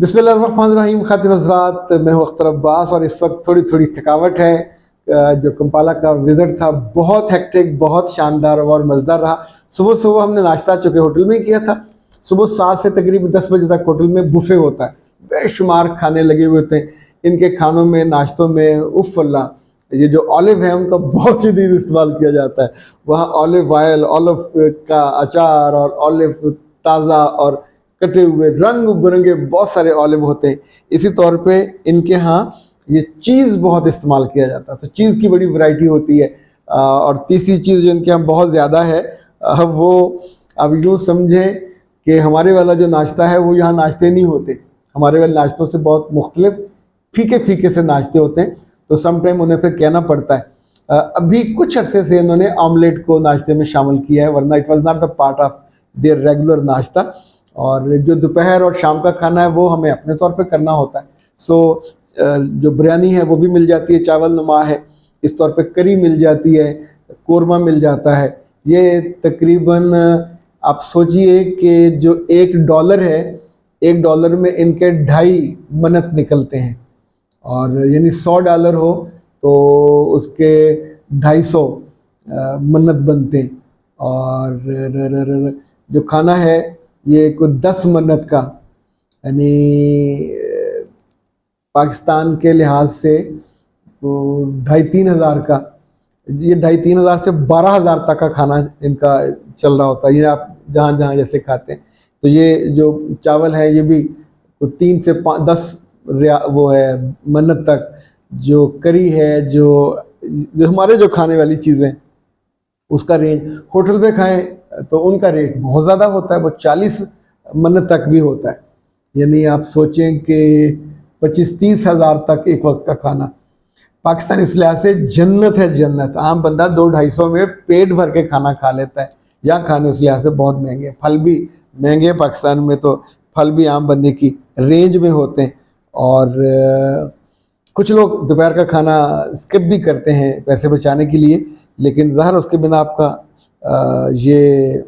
बिस्मिल्लाहिर्रहमानिर्रहीम। खातिन हज़रात, मैं हूँ अख्तर अब्बास और इस वक्त थोड़ी थोड़ी थकावट है। जो कंपाला का विज़िट था बहुत हेक्टिक, बहुत शानदार और मज़ेदार रहा। सुबह सुबह हमने नाश्ता चूँकि होटल में किया था। सुबह 7 से तकरीबन 10 बजे तक होटल में बुफ़े होता है, बेशुमार खाने लगे हुए थे। इनके खानों में, नाश्तों में उफ़ अल्लाह, ये जो ऑलिव है उनका बहुत शदीद इस्तेमाल किया जाता है। वहाँ ऑलिव ऑयल, ऑलिव का अचार और ऑलिव ताज़ा और कटे हुए रंग बिरंगे बहुत सारे ऑलिव होते हैं। इसी तौर पे इनके यहाँ ये चीज़ बहुत इस्तेमाल किया जाता है, तो चीज़ की बड़ी वैरायटी होती है। और तीसरी चीज़ जो इनके यहाँ बहुत ज़्यादा है, वो अब यूँ समझें कि हमारे वाला जो नाश्ता है वो यहाँ नाश्ते नहीं होते। हमारे वाले नाश्तों से बहुत मुख्तलिफ फीके फीके से नाश्ते होते हैं, तो सम टाइम उन्हें फिर कहना पड़ता है। अभी कुछ अरसे से इन्होंने ऑमलेट को नाश्ते में शामिल किया है, वरना it was not the part of their regular नाश्ता। और जो दोपहर और शाम का खाना है वो हमें अपने तौर पे करना होता है। सो जो बिरयानी है वो भी मिल जाती है, चावल नुमा है, इस तौर पे करी मिल जाती है, कोरमा मिल जाता है। ये तकरीबन आप सोचिए कि जो $1 है, $1 में इनके 2.5 मन्नत निकलते हैं। और यानी $100 हो तो उसके 250 मन्नत बनते हैं। और जो खाना है ये कुछ 10 मन्नत का, यानी पाकिस्तान के लिहाज से तो 2,500-3 हज़ार का, ये 2,500-3 हज़ार से 12,000 तक का खाना इनका चल रहा होता है। ये आप जहाँ जहाँ जैसे खाते हैं। तो ये जो चावल है ये भी 3 से 10 वो है मन्नत तक। जो करी है, जो हमारे जो खाने वाली चीज़ें, उसका रेंज होटल पे खाएं तो उनका रेट बहुत ज़्यादा होता है, वो 40 मन्नत तक भी होता है। यानी आप सोचें कि 25-30 हज़ार तक एक वक्त का खाना। पाकिस्तान इस लिहाज से जन्नत है, जन्नत। आम बंदा 200-250 में पेट भर के खाना खा लेता है। यहाँ खाने उस लिहाज से बहुत महंगे, फल भी महंगे। पाकिस्तान में तो फल भी आम बंदे की रेंज में होते हैं। और कुछ लोग दोपहर का खाना स्किप भी करते हैं पैसे बचाने के लिए, लेकिन ज़ाहिर उसके बिना आपका ये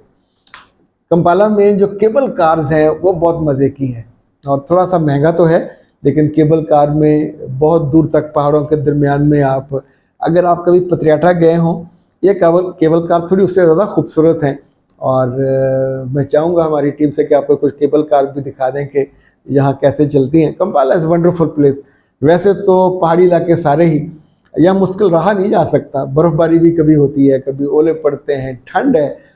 कंपाला में जो केबल कार्स हैं वो बहुत मज़े की हैं। और थोड़ा सा महंगा तो है, लेकिन केबल कार में बहुत दूर तक पहाड़ों के दरमियान में अगर आप कभी पतियाटा गए हों, ये केबल कार थोड़ी उससे ज़्यादा खूबसूरत हैं। और मैं चाहूँगा हमारी टीम से कि आपको कुछ केबल कार भी दिखा दें कि यहाँ कैसे चलती हैं। Kampala is wonderful place. वैसे तो पहाड़ी इलाके सारे ही, यहाँ मुश्किल रहा नहीं जा सकता। बर्फ़बारी भी कभी होती है, कभी ओले पड़ते हैं, ठंड है।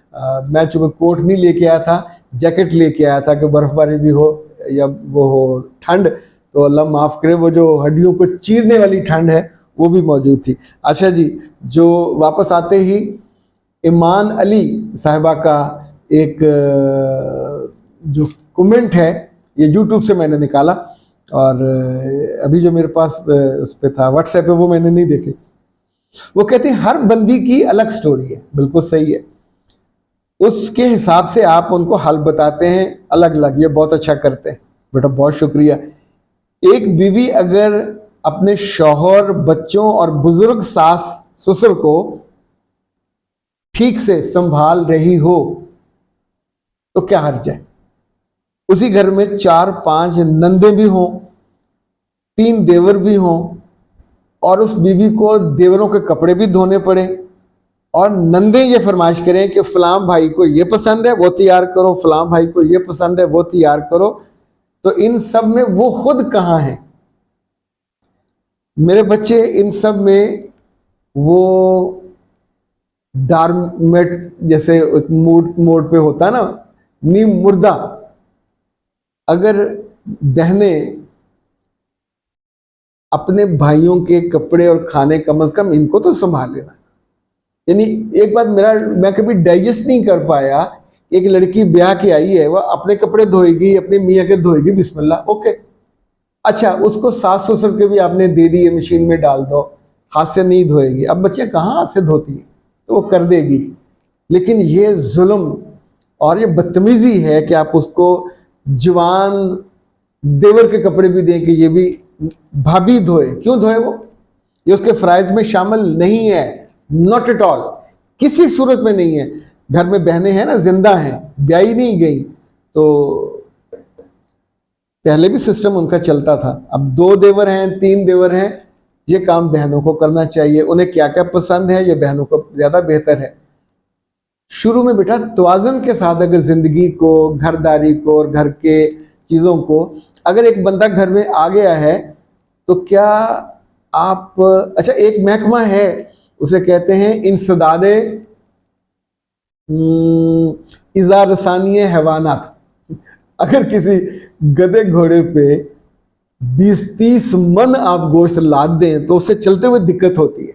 मैं चूँकि कोट नहीं लेके आया था, जैकेट लेके आया था कि बर्फ़बारी भी हो या वो हो ठंड, तो अल्लाह माफ़ करे, वो जो हड्डियों को चीरने वाली ठंड है वो भी मौजूद थी। अच्छा जी, जो वापस आते ही ईमान अली साहिबा का एक जो कमेंट है, ये यूट्यूब से मैंने निकाला और अभी जो मेरे पास उस पर था व्हाट्सएप पे, वो मैंने नहीं देखे। वो कहते हैं हर बंदी की अलग स्टोरी है। बिल्कुल सही है, उसके हिसाब से आप उनको हल बताते हैं अलग अलग। ये बहुत अच्छा करते हैं बेटा, बहुत शुक्रिया। एक बीवी अगर अपने शौहर, बच्चों और बुजुर्ग सास ससुर को ठीक से संभाल रही हो तो क्या हर्ज है। उसी घर में 4-5 नंदे भी हों, 3 देवर भी हों, और उस बीवी को देवरों के कपड़े भी धोने पड़े, और नंदे ये फरमाइश करें कि फलां भाई को ये पसंद है वो तैयार करो, फलां भाई को ये पसंद है वो तैयार करो, तो इन सब में वो खुद कहाँ है। मेरे बच्चे इन सब में वो डार्मेट जैसे मोड पे होता है ना, नीम मुर्दा। अगर बहनें अपने भाइयों के कपड़े और खाने कम से कम इनको तो संभाल लेना। यानी एक बात मैं कभी डाइजेस्ट नहीं कर पाया, एक लड़की ब्याह के आई है, वह अपने कपड़े धोएगी, अपने मियाँ के धोएगी, बिस्मिल्लाह, ओके। अच्छा, उसको सास ससुर के भी आपने दे दिए, मशीन में डाल दो, हाथ से नहीं धोएगी। अब बच्चियाँ कहाँ हाथ से धोती हैं, तो वो कर देगी। लेकिन ये जुल्म और ये बदतमीजी है कि आप उसको जवान देवर के कपड़े भी दें कि ये भी भाभी धोए। क्यों धोए वो? ये उसके फ़राइज़ में शामिल नहीं है, नॉट एट ऑल, किसी सूरत में नहीं है। घर में बहनें हैं ना, जिंदा हैं, ब्याही नहीं गई, तो पहले भी सिस्टम उनका चलता था। अब 2 देवर हैं, 3 देवर हैं, ये काम बहनों को करना चाहिए। उन्हें क्या क्या पसंद है ये बहनों को ज़्यादा बेहतर है। शुरू में बेटा तवाज़ुन के साथ अगर ज़िंदगी को, घरदारी को और घर के चीज़ों को, अगर एक बंदा घर में आ गया है तो क्या आप, अच्छा एक महकमा है उसे कहते हैं इंसदादे इज़ा रसानी हैवानात। अगर किसी गधे घोड़े पे 20-30 मन आप गोश्त लाद दें तो उससे चलते हुए दिक्कत होती है।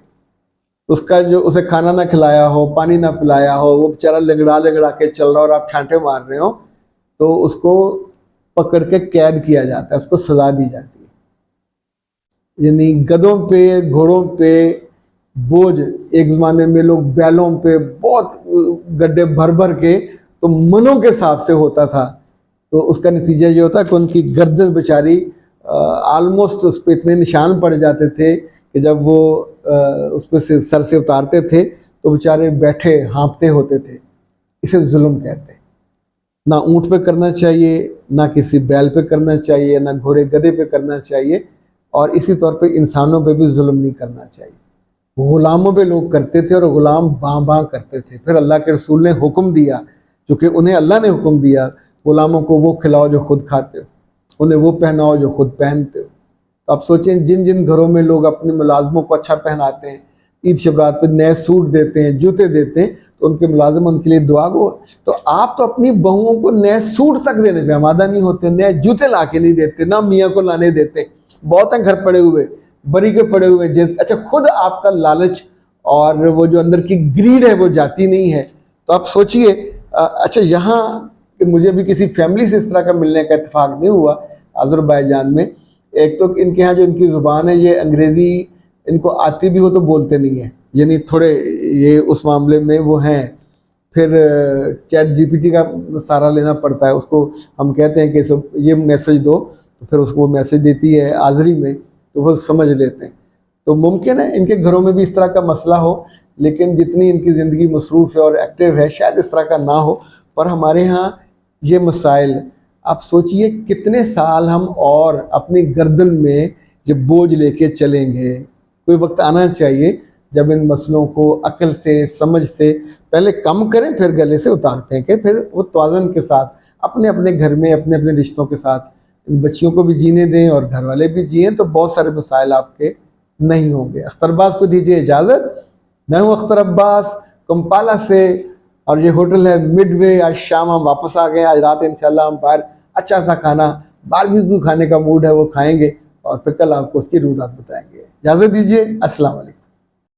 उसका जो उसे खाना ना खिलाया हो, पानी ना पिलाया हो, वो बेचारा लंगड़ा लंगड़ा के चल रहा और आप छांटे मार रहे हो, तो उसको पकड़ के कैद किया जाता है, उसको सजा दी जाती है। यानी गधों पे, घोड़ों पे बोझ, एक ज़माने में लोग बैलों पे बहुत गड्ढे भर भर के तो मनों के हिसाब से होता था। तो उसका नतीजा ये होता कि उनकी गर्दन बेचारी ऑलमोस्ट उस पर इतने निशान पड़ जाते थे कि जब वो उस पर से सर से उतारते थे तो बेचारे बैठे हाँपते होते थे। इसे जुल्म कहते हैं। ना ऊँट पे करना चाहिए, ना किसी बैल पे करना चाहिए, ना घोड़े गधे पे करना चाहिए, और इसी तौर पे इंसानों पे भी जुल्म नहीं करना चाहिए। गुलामों पे लोग करते थे और गुलाम बाँ बाँ करते थे। फिर अल्लाह के रसूल ने हुक्म दिया, क्योंकि उन्हें अल्लाह ने हुक्म दिया, गुलामों को वो खिलाओ जो खुद खाते हो, उन्हें वो पहनाओ जो खुद पहनते हो। तो आप सोचें, जिन जिन घरों में लोग अपने मुलाजमों को अच्छा पहनाते हैं, ईद शबरात पे नए सूट देते हैं, जूते देते हैं, तो उनके मुलाजिम उनके लिए दुआ गो। तो आप तो अपनी बहुओं को नए सूट तक देने पे आमादा नहीं होते, नए जूते ला के नहीं देते, ना मियाँ को लाने देते। बहुत हैं घर पड़े हुए, बरी के पड़े हुए। अच्छा खुद आपका लालच और वो जो अंदर की ग्रीड है वो जाती नहीं है। तो आप सोचिए, अच्छा यहाँ कि मुझे भी किसी फैमिली से इस तरह का मिलने का इत्तेफाक नहीं हुआ अज़रबैजान में। एक तो इनके यहाँ जो इनकी ज़ुबान है, ये अंग्रेज़ी इनको आती भी हो तो बोलते नहीं है, यानी थोड़े ये उस मामले में वो हैं। फिर चैट जीपीटी का सहारा लेना पड़ता है। उसको हम कहते हैं कि सब ये मैसेज दो, तो फिर उसको वो मैसेज देती है आज़री में, तो वो समझ लेते हैं। तो मुमकिन है इनके घरों में भी इस तरह का मसला हो, लेकिन जितनी इनकी ज़िंदगी मसरूफ़ है और एक्टिव है, शायद इस तरह का ना हो। पर हमारे यहाँ ये मसाइल, आप सोचिए कितने साल हम और अपनी गर्दन में ये बोझ लेके चलेंगे। कोई वक्त आना चाहिए जब इन मसलों को अक्ल से, समझ से पहले कम करें, फिर गले से उतार फेंकें, फिर वो तवाज़ुन के साथ अपने अपने घर में, अपने अपने रिश्तों के साथ इन बच्चियों को भी जीने दें और घर वाले भी जिएँ, तो बहुत सारे मसाइल आपके नहीं होंगे। अख्तर अब्बास को दीजिए इजाज़त। मैं हूँ अख्तर अब्बास, कंपाला से, और ये होटल है मिडवे। आज शाम हम वापस आ गए। आज रात इंशाल्लाह हम बाहर अच्छा सा खाना, बारबेक्यू खाने का मूड है, वो खाएंगे और फिर कल आपको उसकी रूदात बताएंगे। इजाज़त दीजिए। अस्सलाम वालेकुम।